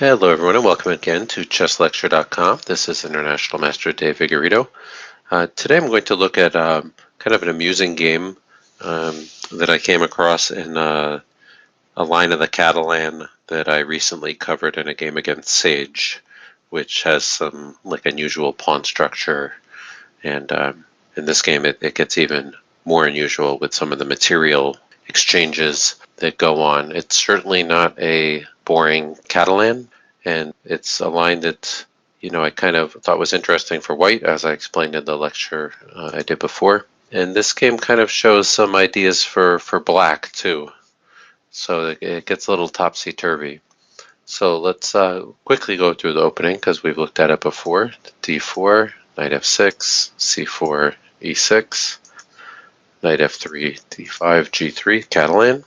Hello everyone and welcome again to chesslecture.com. This is International Master Dave Vigorito. Today I'm going to look at kind of an amusing game that I came across in a line of the Catalan that I recently covered in a game against Sage, which has some unusual pawn structure, and in this game it gets even more unusual with some of the material exchanges that go on. It's certainly not a boring Catalan, and it's a line that I kind of thought was interesting for white, as I explained in the lecture I did before. And this game kind of shows some ideas for black too. So it gets a little topsy-turvy. So let's quickly go through the opening because we've looked at it before. D4, knight f6, c4, e6, knight f3, d5, g3, Catalan.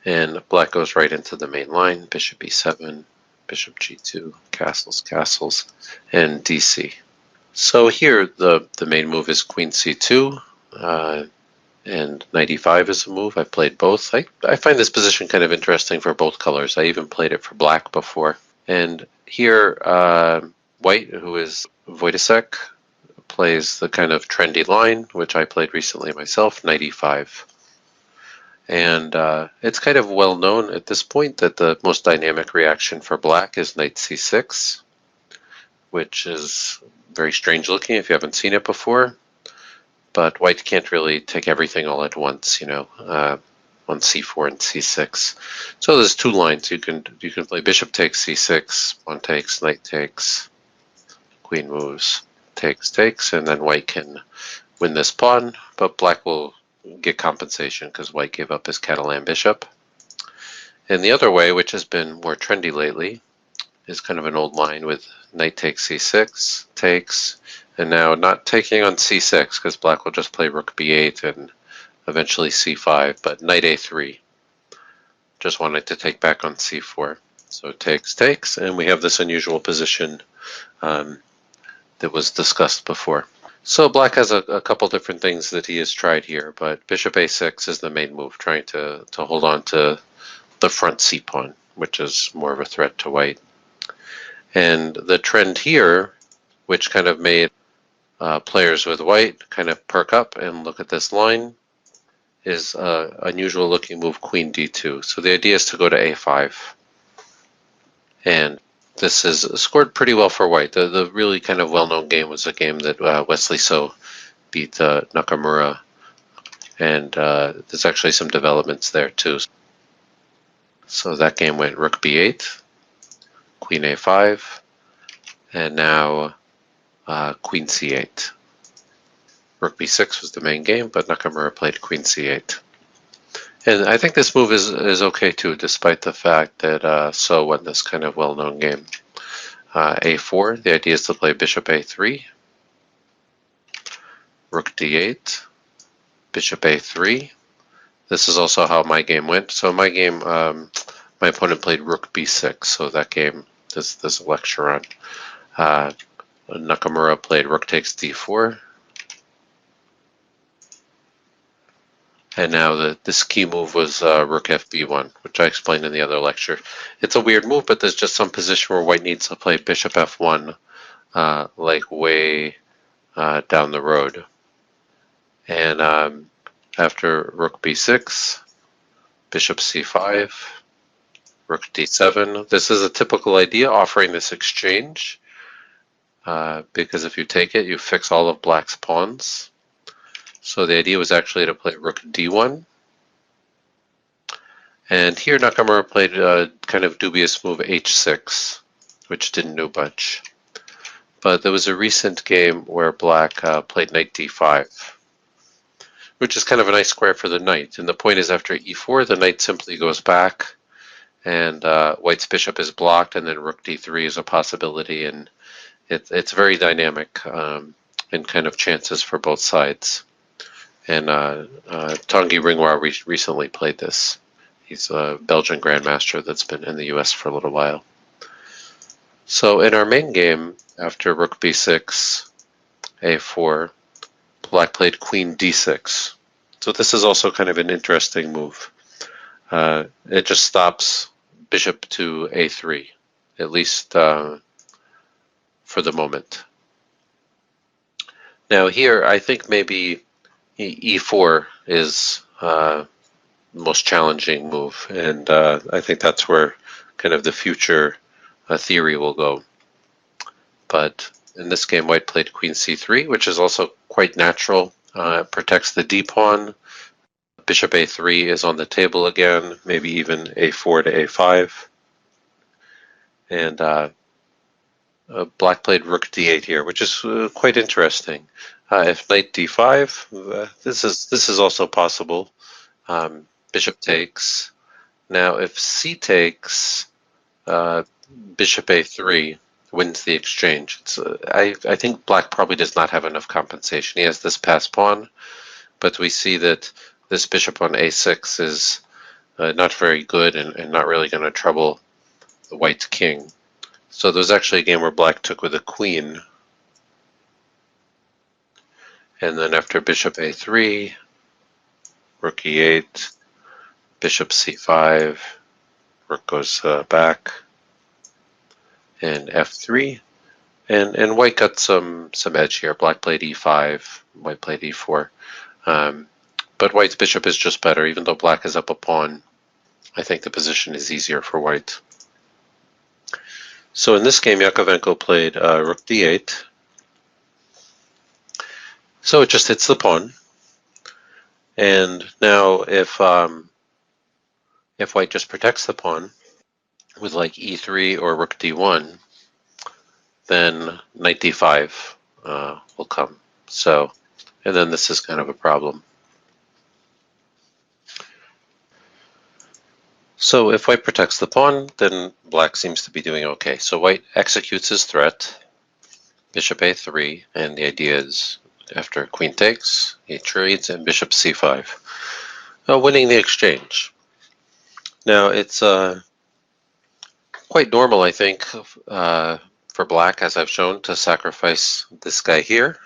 And black goes right into the main line, bishop e7, bishop g2, castles, and dc. So here the main move is queen c2, and knight e5 is a move. I've played both. I find this position kind of interesting for both colors. I even played it for black before. And here white, who is Wojtaszek, plays the kind of trendy line, which I played recently myself, knight e5. And it's kind of well known at this point that the most dynamic reaction for black is knight c6, which is very strange looking if you haven't seen it before. But white can't really take everything all at once, on c4 and c6. So there's two lines. You can play bishop takes c6, pawn takes, knight takes, queen moves, takes, and then white can win this pawn, but black will get compensation because white gave up his Catalan bishop. And the other way, which has been more trendy lately, is kind of an old line with knight takes c6, takes, and now not taking on c6 because black will just play rook b8 and eventually c5, but knight a3. Just wanted to take back on c4. So takes, and we have this unusual position that was discussed before. So black has a couple different things that he has tried here, but bishop a6 is the main move, trying to hold on to the front c-pawn, which is more of a threat to white. And the trend here, which kind of made players with white kind of perk up and look at this line, is an unusual looking move, queen d2. So the idea is to go to a5. And this is scored pretty well for white. The really kind of well-known game was a game that Wesley So beat Nakamura, and there's actually some developments there too. So that game went rook b8, queen a5, and now queen c8. Rook b6 was the main game, but Nakamura played queen c8. And I think this move is okay too, despite the fact that So won this kind of well-known game. A4, the idea is to play bishop a3, rook d8, bishop a3. This is also how my game went. So my game, my opponent played rook b6, so that game, there's a lecture on. Nakamura played rook takes d4. And now this key move was rook fb1, which I explained in the other lecture. It's a weird move, but there's just some position where white needs to play bishop f1, like way down the road. And after rook b6, bishop c5, rook d7. This is a typical idea, offering this exchange, because if you take it, you fix all of black's pawns. So the idea was actually to play rook d1. And here Nakamura played a kind of dubious move h6, which didn't do much. But there was a recent game where black played knight d5, which is kind of a nice square for the knight. And the point is after e4, the knight simply goes back, and white's bishop is blocked, and then rook d3 is a possibility. And it's very dynamic and kind of chances for both sides. And Tanguy Ringwar recently played this. He's a Belgian grandmaster that's been in the US for a little while. So in our main game, after rook b6, a4, black played queen d6. So this is also kind of an interesting move. It just stops bishop to a3. at least for the moment. Now here, I think maybe e4 is the most challenging move, and I think that's where kind of the future theory will go. But in this game, white played queen c3, which is also quite natural. It protects the d pawn. Bishop a3 is on the table again, maybe even a4 to a5. And black played rook d8 here, which is quite interesting. If knight d5, this is also possible. Bishop takes. Now, if c takes, bishop a3 wins the exchange. I think black probably does not have enough compensation. He has this pass pawn, but we see that this bishop on a6 is not very good and not really going to trouble the white's king. So there was actually a game where black took with a queen. And then after bishop a3, rook e8, bishop c5, rook goes back, and f3. And white got some edge here. Black played e5, white played e4. But white's bishop is just better. Even though black is up a pawn, I think the position is easier for white. So in this game, Jakovenko played rook d8. So it just hits the pawn. And now if white just protects the pawn with like e3 or rook d1, then knight d5 will come. So, and then this is kind of a problem. So if white protects the pawn, then black seems to be doing okay. So white executes his threat, bishop a3, and the idea is after queen takes, he trades, and bishop c5, winning the exchange. Now it's quite normal, I think, for black, as I've shown, to sacrifice this guy here.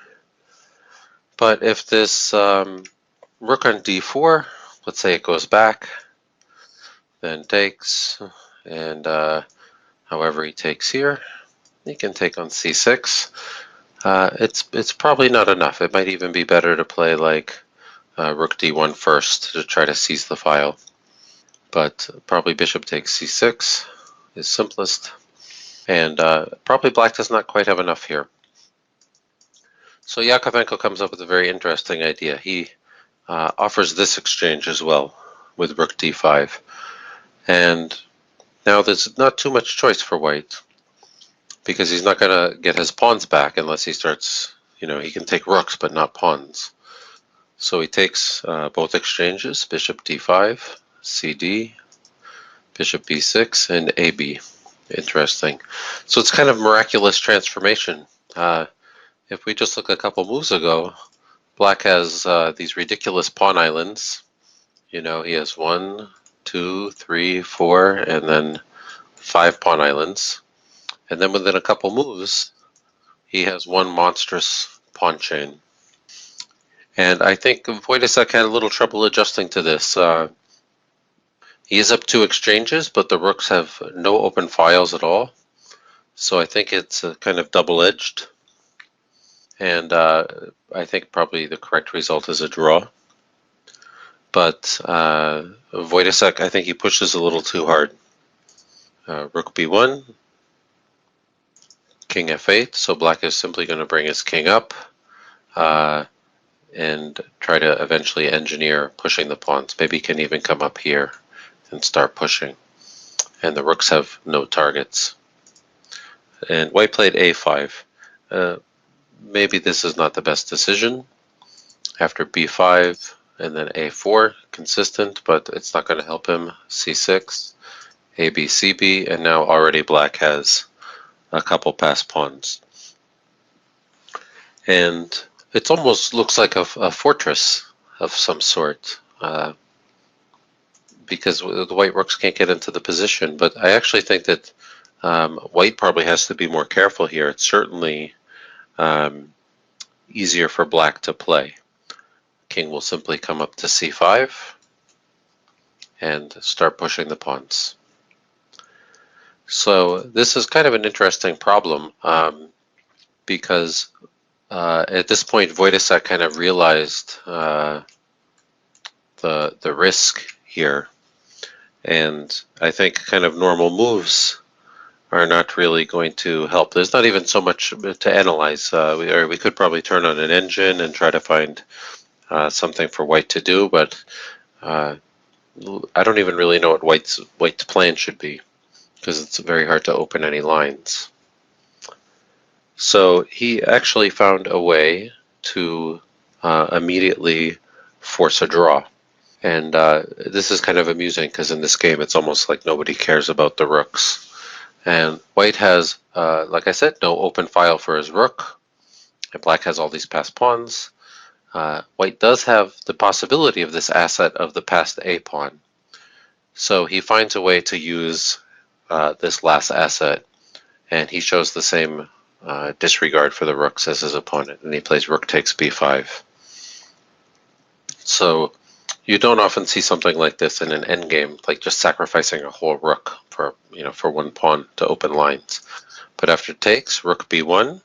But if this rook on d4, let's say it goes back, then takes, and however he takes here, he can take on c6. It's probably not enough. It might even be better to play like rook d1 first to try to seize the file. But probably bishop takes c6 is simplest. And probably black does not quite have enough here. So Jakovenko comes up with a very interesting idea. He offers this exchange as well with rook d5. And now there's not too much choice for white because he's not going to get his pawns back unless he starts, he can take rooks but not pawns. So he takes both exchanges, bishop d5, cd, bishop b6, and ab. Interesting. So it's kind of miraculous transformation. If we just look a couple moves ago, black has these ridiculous pawn islands. He has 1, 2, 3, 4, and then 5 pawn islands. And then within a couple moves, he has one monstrous pawn chain. And I think Wojtaszek had a little trouble adjusting to this. He is up 2 exchanges, but the rooks have no open files at all. So I think it's kind of double-edged. And I think probably the correct result is a draw. But Wojtaszek, I think he pushes a little too hard. Rook b1, king f8. So black is simply going to bring his king up and try to eventually engineer pushing the pawns. Maybe he can even come up here and start pushing. And the rooks have no targets. And white played a5. Maybe this is not the best decision. After b5 and then a4, consistent, but it's not going to help him. c6, ab, cb, and now already black has a couple passed pawns. And it almost looks like a fortress of some sort, because the white rooks can't get into the position. But I actually think that white probably has to be more careful here. It's certainly easier for black to play. King will simply come up to c5 and start pushing the pawns. So this is kind of an interesting problem because at this point Wojtaszek kind of realized the risk here, and I think kind of normal moves are not really going to help. There's not even so much to analyze. We could probably turn on an engine and try to find something for white to do, but I don't even really know what white's plan should be, because it's very hard to open any lines. So he actually found a way to immediately force a draw. And this is kind of amusing because in this game it's almost like nobody cares about the rooks. And white has, like I said, no open file for his rook, and black has all these passed pawns. White does have the possibility of this asset of the passed a pawn. So he finds a way to use this last asset, and he shows the same disregard for the rooks as his opponent, and he plays rook takes b5. So you don't often see something like this in an endgame, like just sacrificing a whole rook for one pawn to open lines. But after takes, rook b1,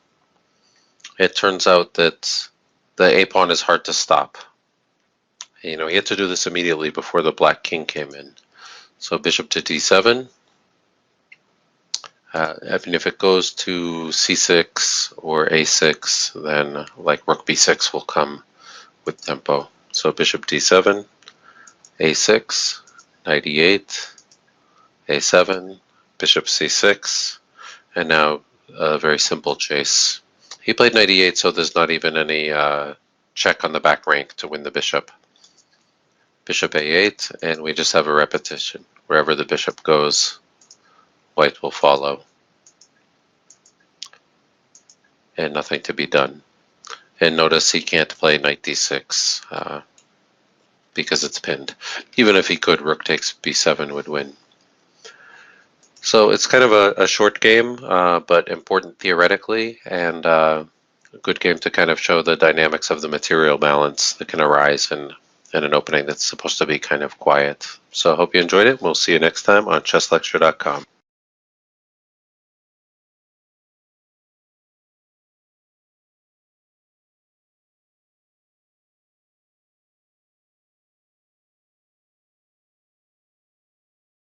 it turns out that the a pawn is hard to stop. He had to do this immediately before the black king came in. So bishop to d7. If it goes to c6 or a6, then like rook b6 will come with tempo. So bishop d7, a6, knight e8, a7, bishop c6, and now a very simple chase. He played knight e8, so there's not even any check on the back rank to win the bishop. Bishop a8, and we just have a repetition. Wherever the bishop goes, white will follow. And nothing to be done. And notice he can't play knight d6 because it's pinned. Even if he could, rook takes b7 would win. So it's kind of a short game, but important theoretically, and a good game to kind of show the dynamics of the material balance that can arise in an opening that's supposed to be kind of quiet. So I hope you enjoyed it. We'll see you next time on chesslecture.com.